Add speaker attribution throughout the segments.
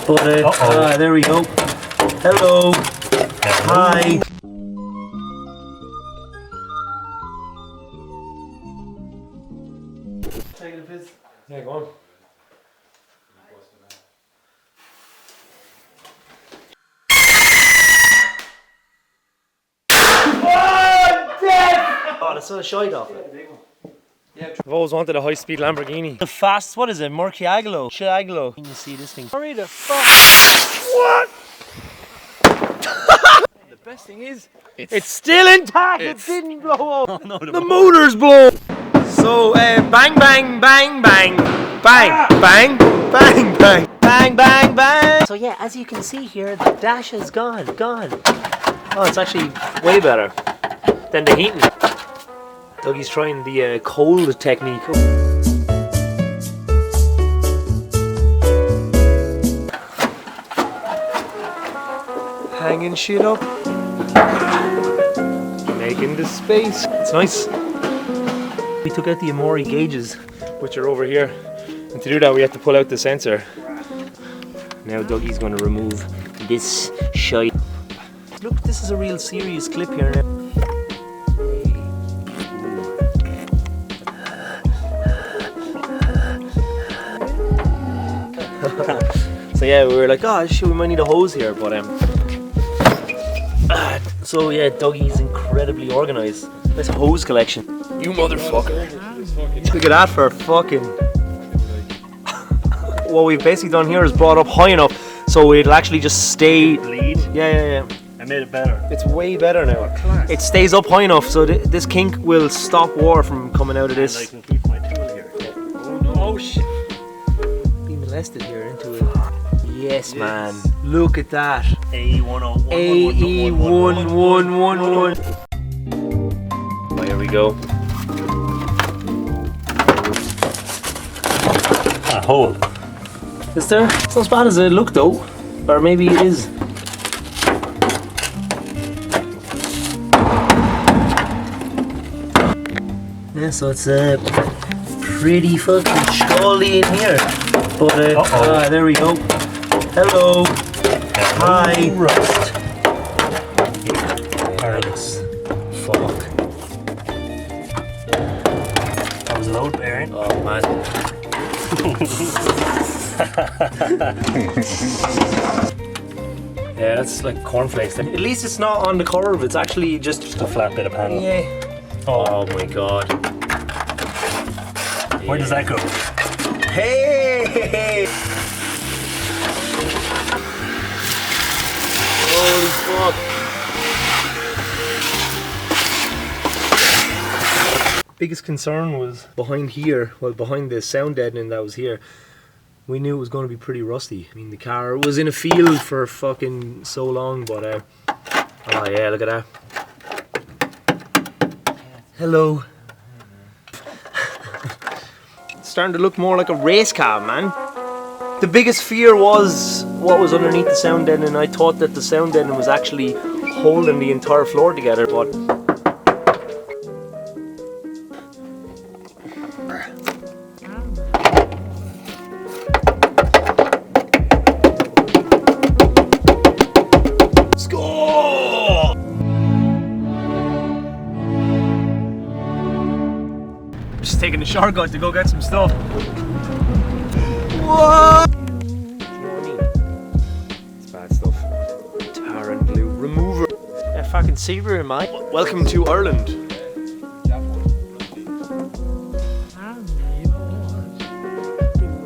Speaker 1: But there we go. Hello. Hi. Taking a piss. Yeah, go on. Oh, that's so shite off it. Yeah, I've always wanted a high-speed Lamborghini. The fast, what is it? Murcielago. Chiaglo. You can see this thing. Hurry the fuck. What? The best thing is, it's still intact. It didn't blow up. Oh, no, the motor's blown. So, bang, bang, bang, bang, bang, bang, bang, bang, bang, bang, bang. So yeah, as you can see here, the dash is gone. Oh, it's actually way better than the heating. Dougie's trying the cold technique. Hanging shit up. Making the space. It's nice. We took out the Amori gauges, which are over here. And to do that, we have to pull out the sensor. Now Dougie's going to remove this shite. Look, this is a real serious clip here now. So yeah, we were like, oh shit, we might need a hose here, but so yeah, Dougie's incredibly organised. Nice hose collection. You motherfucker. Look at that for fucking... What we've basically done here is brought up high enough so it'll actually just stay...
Speaker 2: Bleed?
Speaker 1: Yeah.
Speaker 2: I made it better.
Speaker 1: It's way better now.
Speaker 2: Oh,
Speaker 1: it stays up high enough so this kink will stop water from coming out of this.
Speaker 2: And I can keep my tool here. Oh no. Oh shit.
Speaker 1: Being molested here into it. Yes, man. Look at that.
Speaker 2: AE101.
Speaker 1: AE1111. Oh, here we go.
Speaker 2: A hole.
Speaker 1: Is there? It's not as bad as it looked though. Or maybe it is. Yeah, so it's pretty fucking scaldly in here. But there we go. Hello. Hi.
Speaker 2: Rust.
Speaker 1: Careless. Fuck.
Speaker 2: That was a load bearing.
Speaker 1: Oh man. Yeah, that's like cornflakes. At least it's not on the curve, it's actually just
Speaker 2: a flat bit of panel.
Speaker 1: Yeah. Oh my god.
Speaker 2: Where does that go?
Speaker 1: Hey! Holy fuck. Biggest concern was behind here, well behind the sound deadening that was here. We knew it was going to be pretty rusty. I mean, the car was in a field for fucking so long, but oh yeah, look at that. Hello. It's starting to look more like a race car, man. The biggest fear was what was underneath the sound deadening. I thought that the sound deadening was actually holding the entire floor together, but just taking the shortcut to go get some stuff. What? Do you know what I mean? It's bad stuff. Tar and glue remover. Yeah, fucking Spidery, mate. Welcome to Ireland.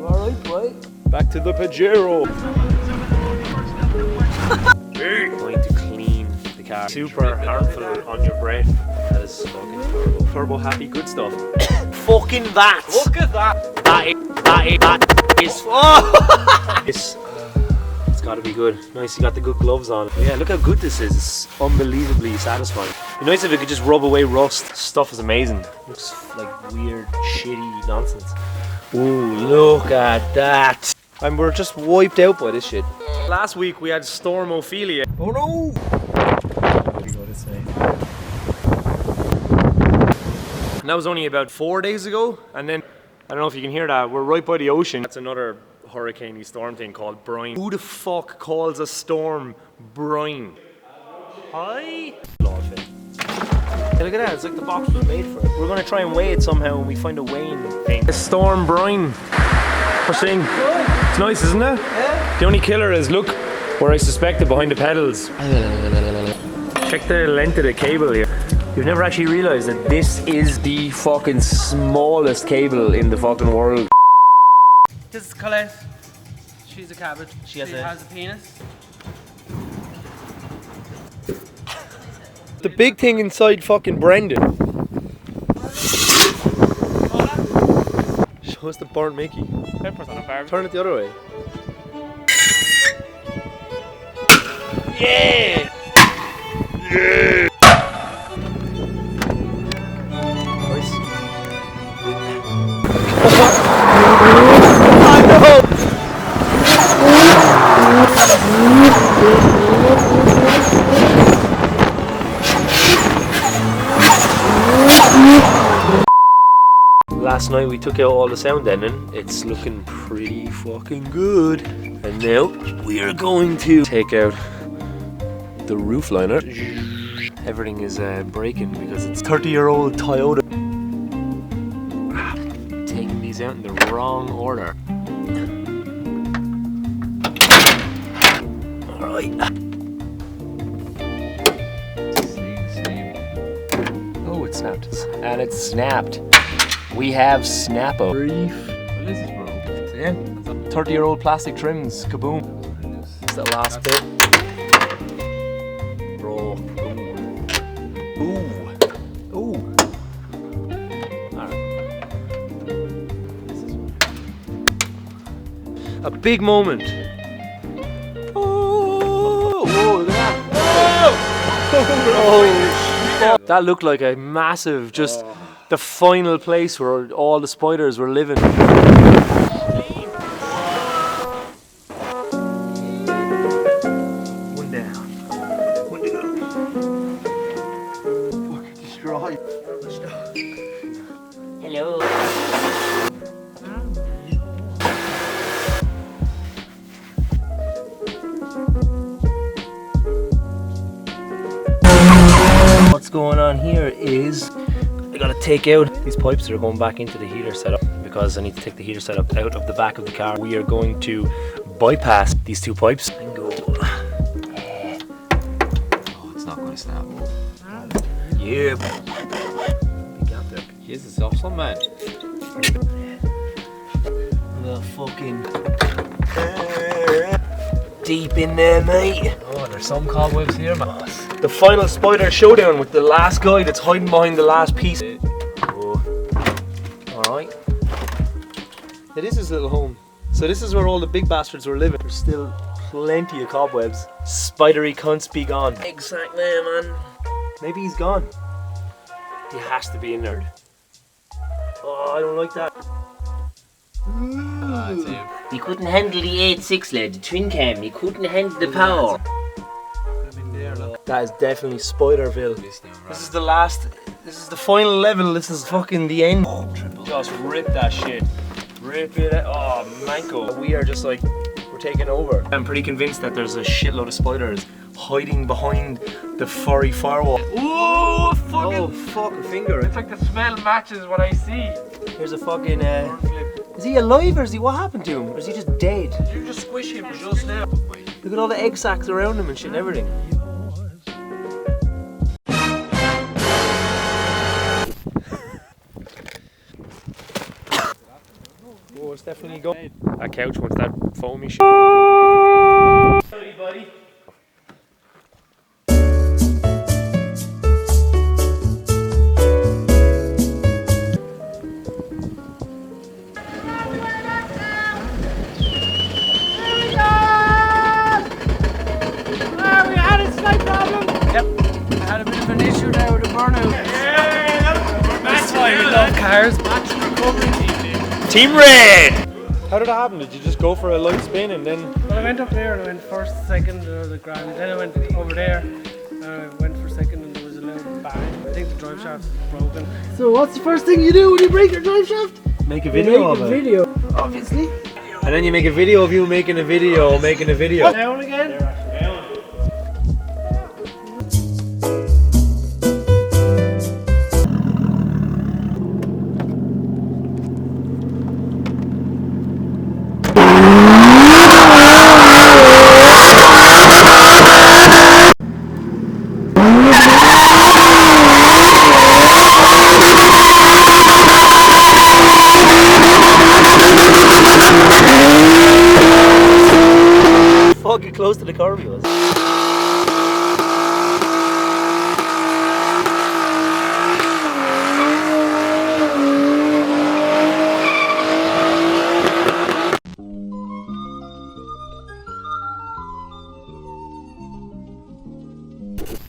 Speaker 1: Alright, boy. Back to the Pajero. Going to clean the car. Super harmful on your breath. That is fucking turbo. Turbo happy good stuff. Fucking that! Look at that! That is oh! It's gotta be good. Nice, you got the good gloves on. But yeah, look how good this is. It's unbelievably satisfying. It'd be nice if it could just rub away rust. Stuff is amazing. Looks like weird, shitty nonsense. Ooh, look at that! And we're just wiped out by this shit. Last week we had Storm Ophelia. Oh no! What do you got to say? And that was only about 4 days ago, and then I don't know if you can hear that, we're right by the ocean. That's another hurricane storm thing called brine. Who the fuck calls a storm brine? Hi. Hey, look at that, it's like the box was made for it. We're gonna try and weigh it somehow when we find a weighing thing. A storm brine. First thing. It's nice, isn't it? Yeah. The only killer is, look, where I suspected behind the pedals. Check the length of the cable here. You've never actually realised that this is the fucking smallest cable in the fucking world.
Speaker 3: This is Colette. She's a cabbage. She has a penis.
Speaker 1: The big thing inside fucking Brendan. Show us the burnt Mickey.
Speaker 3: Peppers on a barbecue.
Speaker 1: Turn it the other way. Yeah! Yeah! Nice. Last night we took out all the sound deadening. It's looking pretty fucking good. And now we are going to take out the roof liner. Everything is breaking because it's 30-year-old Toyota. Taking these out in the wrong order. Alright. Oh, it snapped. And it snapped. We have Snappo.
Speaker 3: What is this, bro?
Speaker 1: So yeah, 30-year-old plastic trims. Kaboom. It's the last bit. Bro. Ooh. Ooh. Alright. A big moment. Oh! Whoa, look at that. Oh! That looked like a massive, just the final place where all the spiders were living. One down. One to go. Fucking destroyed. Hello. What's going on here is I gotta take out these pipes that are going back into the heater setup because I need to take the heater setup out of the back of the car. We are going to bypass these two pipes and go.
Speaker 3: Oh, it's not going to snap.
Speaker 1: Yeah. Big gap there.
Speaker 3: Jesus, awesome, man.
Speaker 1: The fucking deep in there, mate.
Speaker 3: Oh, there's some cobwebs here, man.
Speaker 1: The final spider showdown with the last guy that's hiding behind the last piece. Oh. Alright. It is his little home. So this is where all the big bastards were living. There's still plenty of cobwebs. Spidery cunts be gone. Exactly, man. Maybe he's gone. He has to be in there. Oh, I don't like that.
Speaker 4: He couldn't handle the 8.6 lad, the twin cam, he couldn't handle the power.
Speaker 1: That is definitely Spiderville. This is the last, this is the final level, this is fucking the end. Oh, just rip that shit. Rip it out. Oh, manko. We are just like, we're taking over. I'm pretty convinced that there's a shitload of spiders hiding behind the furry firewall.
Speaker 3: Ooh, fucking.
Speaker 1: Oh, fuck, a finger.
Speaker 3: It's like the smell matches what I see.
Speaker 1: Here's a fucking, is he alive or is he, what happened to him? Or is he just dead?
Speaker 3: Did you just squish him just now?
Speaker 1: Look at all the egg sacs around him and shit and everything. Oh, it's definitely going. That couch wants that foamy shit. Sorry, buddy.
Speaker 3: That's why we love cars.
Speaker 1: Team Red! How did that happen? Did you just go for a light spin and then...
Speaker 3: Well, I went up there and I went first, second, the grand. Then I went over there and I went for second and there was a little bang. I think the drive shaft was broken. So what's the first thing you do when you break your drive shaft?
Speaker 1: Make a video of it.
Speaker 3: Make a video, obviously.
Speaker 1: And then you make a video of you making a video, making a video.
Speaker 3: Down again.
Speaker 1: Fucking close to the curb he was.